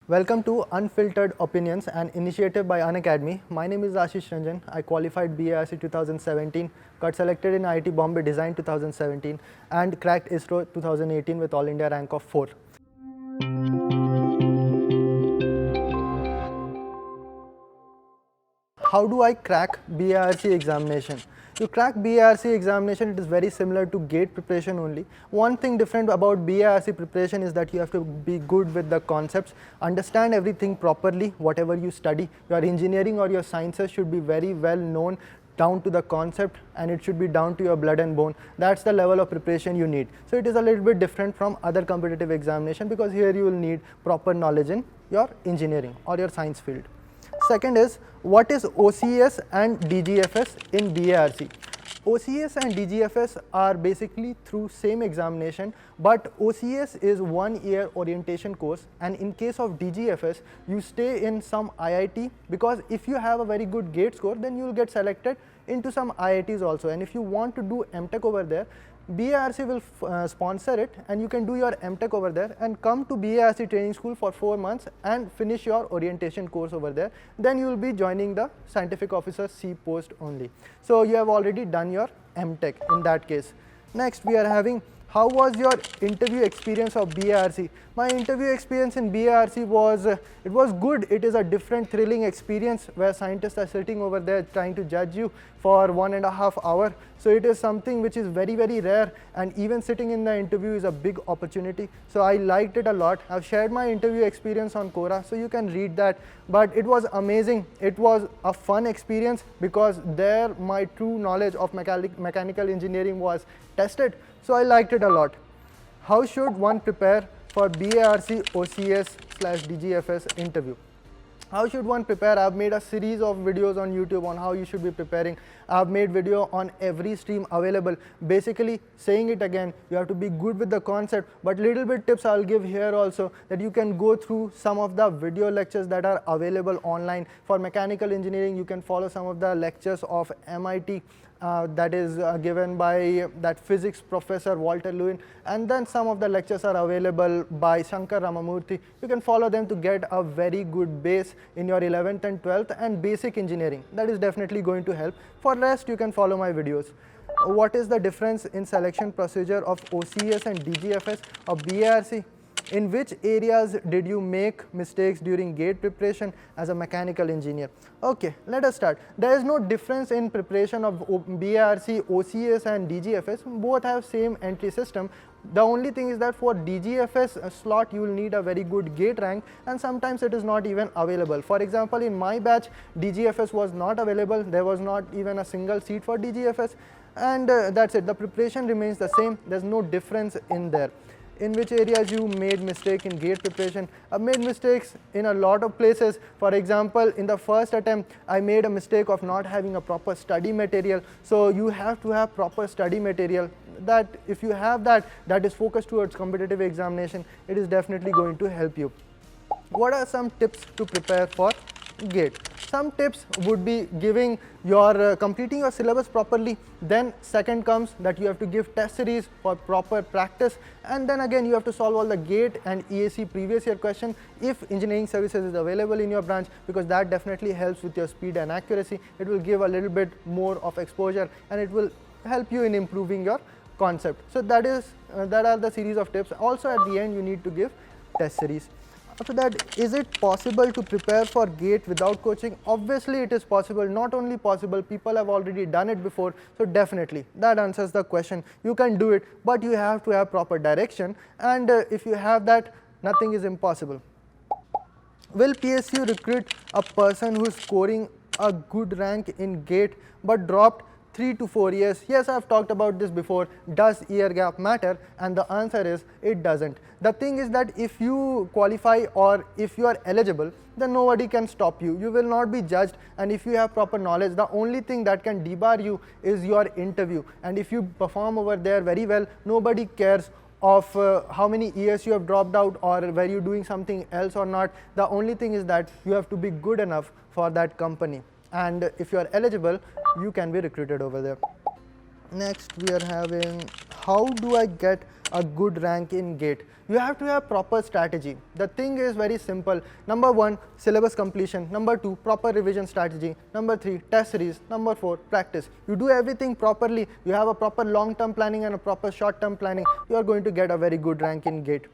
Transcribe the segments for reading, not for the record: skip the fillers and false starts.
Welcome to Unfiltered Opinions, an initiative by Unacademy. My name is Ashish Ranjan. I qualified BRG 2017, got selected in IIT Bombay Design 2017 and cracked ISRO 2018 with All India rank of 4. How do I crack BRG examination? To crack BRG examination, it is very similar to GATE preparation only. One thing different about BRG preparation is that you have to be good with the concepts, understand everything properly, whatever you study. Your engineering or your sciences should be very well known down to the concept, and it should be down to your blood and bone. That's the level of preparation you need. So it is a little bit different from other competitive examination because here you will need proper knowledge in your engineering or your science field. Second is, what is OCS and DGFS in BRG? OCS and DGFS are basically through same examination, but OCS is 1 year orientation course, and in case of DGFS, you stay in some IIT, because if you have a very good GATE score, then you will get selected into some IITs also, and if you want to do MTech over there, BRG will sponsor it, and you can do your MTech over there and come to BRG training school for 4 months and finish your orientation course over there. Then you will be joining the scientific officer C post only. So you have already done your MTech in that case. Next we are having, how was your interview experience of BRG? My interview experience in BRG was, it was good. It is a different thrilling experience where scientists are sitting over there trying to judge you for 1.5 hours. So it is something which is very, very rare, and even sitting in the interview is a big opportunity. So I liked it a lot. I've shared my interview experience on Quora, so you can read that. But it was amazing. It was a fun experience because there my true knowledge of mechanical engineering was tested. So I liked it a lot. How should one prepare for BRG OCS/DGFS interview? How should one prepare? I've made a series of videos on YouTube on how you should be preparing. I've made video on every stream available. Basically, saying it again, you have to be good with the concept, but little bit tips I'll give here also, that you can go through some of the video lectures that are available online. For mechanical engineering, you can follow some of the lectures of MIT. That is given by that physics professor Walter Lewin, and then some of the lectures are available by Shankar Ramamurthy. You can follow them to get a very good base in your 11th and 12th and basic engineering. That is definitely going to help. For rest, you can follow my videos. What is the difference in selection procedure of OCS and DGFS or BRG? In which areas did you make mistakes during GATE preparation as a mechanical engineer? Okay, let us start. There is no difference in preparation of BRG, OCS and DGFS. Both have same entry system. The only thing is that for DGFS slot, you will need a very good GATE rank, and sometimes it is not even available. For example, in my batch, DGFS was not available. There was not even a single seat for DGFS, and that's it. The preparation remains the same. There's no difference in there. In which areas you made mistake in GATE preparation? I've made mistakes in a lot of places. For example, in the first attempt, I made a mistake of not having a proper study material. So you have to have proper study material. That if you have that is focused towards competitive examination, it is definitely going to help you. What are some tips to prepare for GATE? Some tips would be giving your completing your syllabus properly. Then second comes that you have to give test series for proper practice, and then again you have to solve all the GATE and EAC previous year question if engineering services is available in your branch, because that definitely helps with your speed and accuracy. It will give a little bit more of exposure, and it will help you in improving your concept. So that are the series of tips. Also at the end you need to give test series. After that, is it possible to prepare for GATE without coaching? Obviously it is possible. Not only possible, people have already done it before, so definitely that answers the question. You can do it, but you have to have proper direction, and if you have that, nothing is impossible. Will PSU recruit a person who is scoring a good rank in GATE but dropped 3 to 4 years? Yes, I've talked about this before. Does year gap matter? And the answer is it doesn't. The thing is that if you qualify or if you are eligible, then nobody can stop you. You will not be judged, and if you have proper knowledge, the only thing that can debar you is your interview. And if you perform over there very well, nobody cares of how many years you have dropped out or were you doing something else or not. The only thing is that you have to be good enough for that company, and if you are eligible, you can be recruited over there. Next we are having, how do I get a good rank in GATE? You have to have proper strategy. The thing is very simple. Number 1, syllabus completion. Number 2, proper revision strategy. Number 3, test series. Number 4, practice. You do everything properly. You have a proper long-term planning and a proper short-term planning. You are going to get a very good rank in GATE.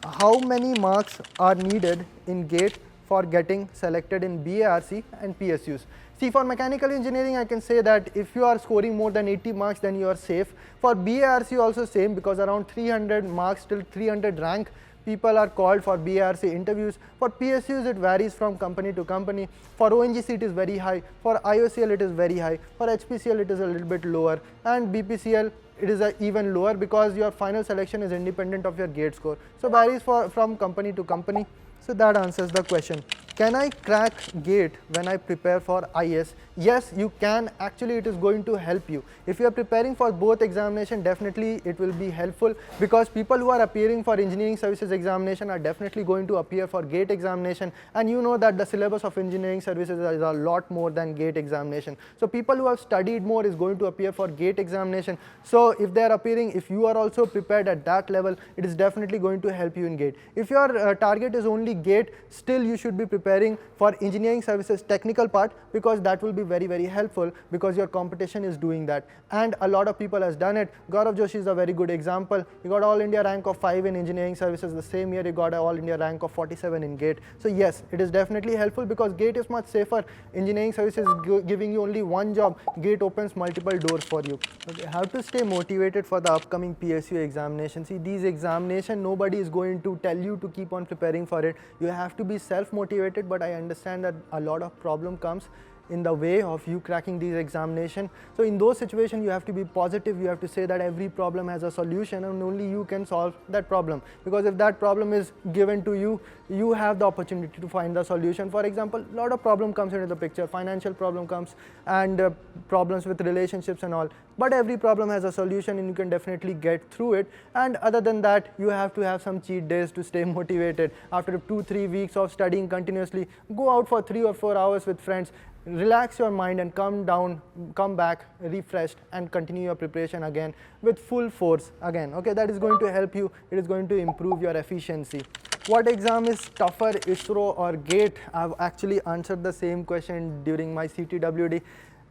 How many marks are needed in GATE for getting selected in BARC and PSUs? See, for mechanical engineering, I can say that if you are scoring more than 80 marks, then you are safe. For BARC also same, because around 300 marks till 300 rank, people are called for BARC interviews. For PSUs, it varies from company to company. For ONGC, it is very high. For IOCL, it is very high. For HPCL, it is a little bit lower. And BPCL, it is even lower, because your final selection is independent of your GATE score. So varies from company to company. So that answers the question. Can I crack GATE when I prepare for IS? Yes, you can. Actually, it is going to help you. If you are preparing for both examination, definitely it will be helpful, because people who are appearing for engineering services examination are definitely going to appear for GATE examination, and you know that the syllabus of engineering services is a lot more than GATE examination. So people who have studied more is going to appear for GATE examination. So if they are appearing, if you are also prepared at that level, it is definitely going to help you in GATE. If your target is only GATE, still you should be preparing for engineering services technical part, because that will be very, very helpful, because your competition is doing that, and a lot of people has done it. Gaurav Joshi is a very good example. He got all India rank of 5 in engineering services. The same year he got an all India rank of 47 in GATE. So yes, it is definitely helpful, because GATE is much safer. Engineering services is giving you only one job. GATE opens multiple doors for you. Okay, how to stay motivated for the upcoming PSU examination? See, these examination, nobody is going to tell you to keep on preparing for it. You have to be self-motivated, but I understand that a lot of problem comes in the way of you cracking these examination. So in those situations, you have to be positive. You have to say that every problem has a solution, and only you can solve that problem, because if that problem is given to you, you have the opportunity to find the solution. For example, a lot of problem comes into the picture. Financial problem comes, and problems with relationships and all, but every problem has a solution, and you can definitely get through it. And other than that, you have to have some cheat days to stay motivated. After 2-3 weeks of studying continuously, go out for 3 or 4 hours with friends, relax your mind, and come back refreshed, and continue your preparation again with full force again. Okay, that is going to help you. It is going to improve your efficiency. What exam is tougher, ISRO or GATE? I've actually answered the same question during my CTWD.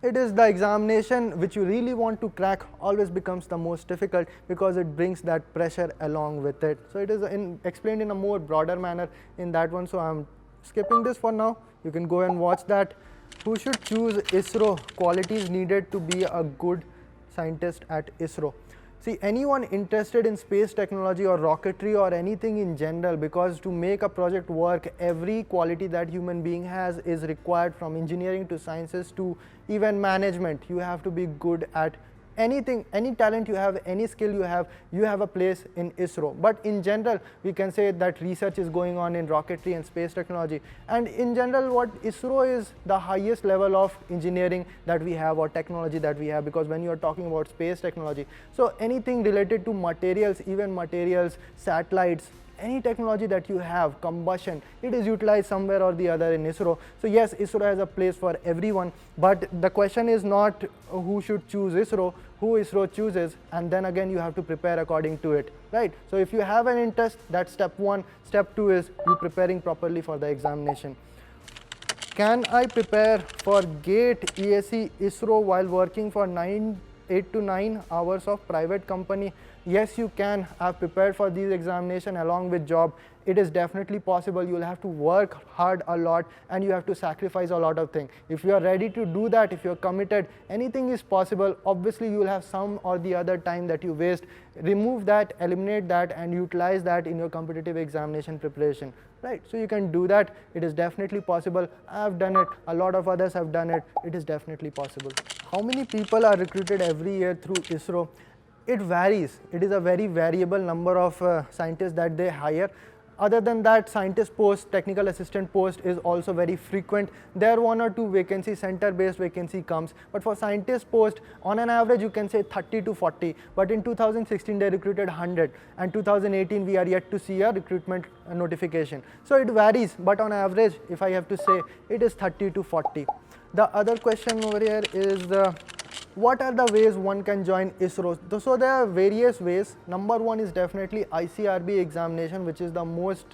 It is the examination which you really want to crack always becomes the most difficult, because it brings that pressure along with it. So it is explained in a more broader manner in that one. So I'm skipping this for now. You can go and watch that. Who should choose ISRO? Qualities needed to be a good scientist at ISRO. See, anyone interested in space technology or rocketry or anything in general, because to make a project work, every quality that human being has is required, from engineering to sciences to even management. You have to be good at anything, any talent you have, any skill you have a place in ISRO. But in general, we can say that research is going on in rocketry and space technology. And in general, what ISRO is the highest level of engineering that we have, or technology that we have, because when you are talking about space technology, so anything related to materials, even materials, satellites, any technology that you have, combustion, it is utilized somewhere or the other in ISRO. So yes, ISRO has a place for everyone, but the question is not who should choose ISRO, who ISRO chooses, and then again you have to prepare according to it, right? So if you have an interest, that's step 1. Step 2 is you preparing properly for the examination. Can I prepare for GATE, ESE, ISRO while working for 8 to 9 hours of private company? Yes, you can. I've prepared for these examination along with job. It is definitely possible. You will have to work hard a lot, and you have to sacrifice a lot of things. If you are ready to do that, if you are committed, anything is possible. Obviously, you will have some or the other time that you waste. Remove that, eliminate that, and utilize that in your competitive examination preparation. Right? So you can do that. It is definitely possible. I have done it. A lot of others have done it. It is definitely possible. How many people are recruited every year through ISRO? It varies. It is a very variable number of scientists that they hire. Other than that, scientist post, technical assistant post is also very frequent. There are 1 or 2 vacancies, center-based vacancy comes. But for scientist post, on an average, you can say 30 to 40. But in 2016, they recruited 100. And 2018, we are yet to see a recruitment notification. So it varies. But on average, if I have to say, it is 30 to 40. The other question over here is What are the ways one can join ISRO? So there are various ways. Number one is definitely ICRB examination, which is the most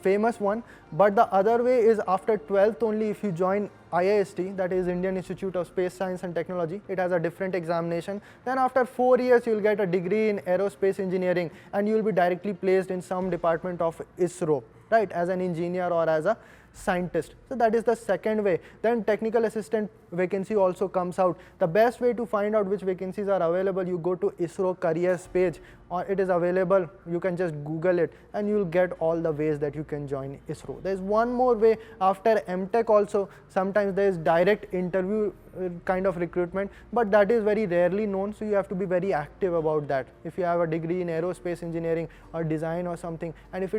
famous one. But the other way is after 12th only, if you join IIST, that is Indian Institute of Space Science and Technology, it has a different examination. Then after 4 years, you will get a degree in aerospace engineering and you will be directly placed in some department of ISRO, right, as an engineer or as a scientist. So that is the second way. Then technical assistant vacancy also comes out. The best way to find out which vacancies are available, you go to ISRO careers page, or it is available. You can just Google it and you will get all the ways that you can join ISRO. There is one more way after MTech also. Sometimes there is direct interview kind of recruitment, but that is very rarely known, so you have to be very active about that. If you have a degree in aerospace engineering or design or something, and if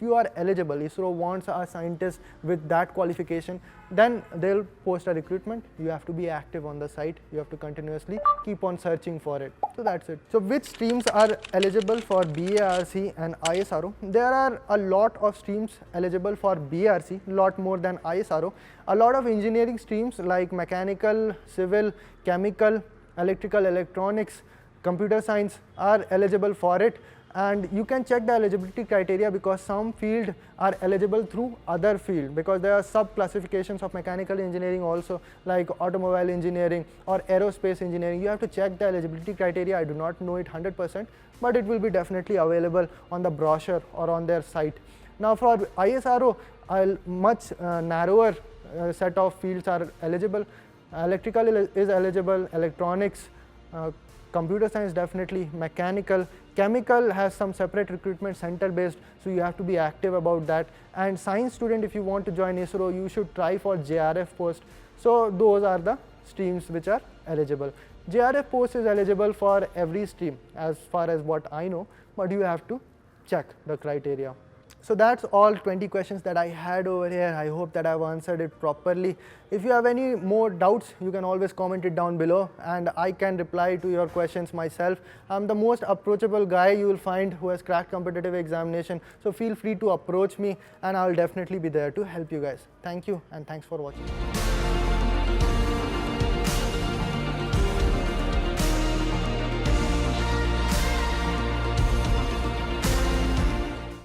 you are eligible, ISRO wants a scientist with that qualification, then they'll post a recruitment. You have to be active on the site. You have to continuously keep on searching for it. So that's it. So which streams are eligible for BARC and ISRO? There are a lot of streams eligible for BRC, lot more than ISRO. A lot of engineering streams like mechanical, civil, chemical, electrical, electronics, computer science are eligible for it. And you can check the eligibility criteria because some fields are eligible through other field, because there are sub classifications of mechanical engineering also, like automobile engineering or aerospace engineering. You have to check the eligibility criteria. I do not know it 100%, but it will be definitely available on the brochure or on their site. Now for ISRO, a much narrower set of fields are eligible. Electrical is eligible, electronics, computer science definitely, mechanical, chemical has some separate recruitment center based, so you have to be active about that. And science student, if you want to join ISRO, you should try for JRF post. So those are the streams which are eligible. JRF post is eligible for every stream as far as what I know, but you have to check the criteria. So that's all 20 questions that I had over here. I hope that I've answered it properly. If you have any more doubts, you can always comment it down below and I can reply to your questions myself. I'm the most approachable guy you will find who has cracked competitive examination. So feel free to approach me and I'll definitely be there to help you guys. Thank you and thanks for watching.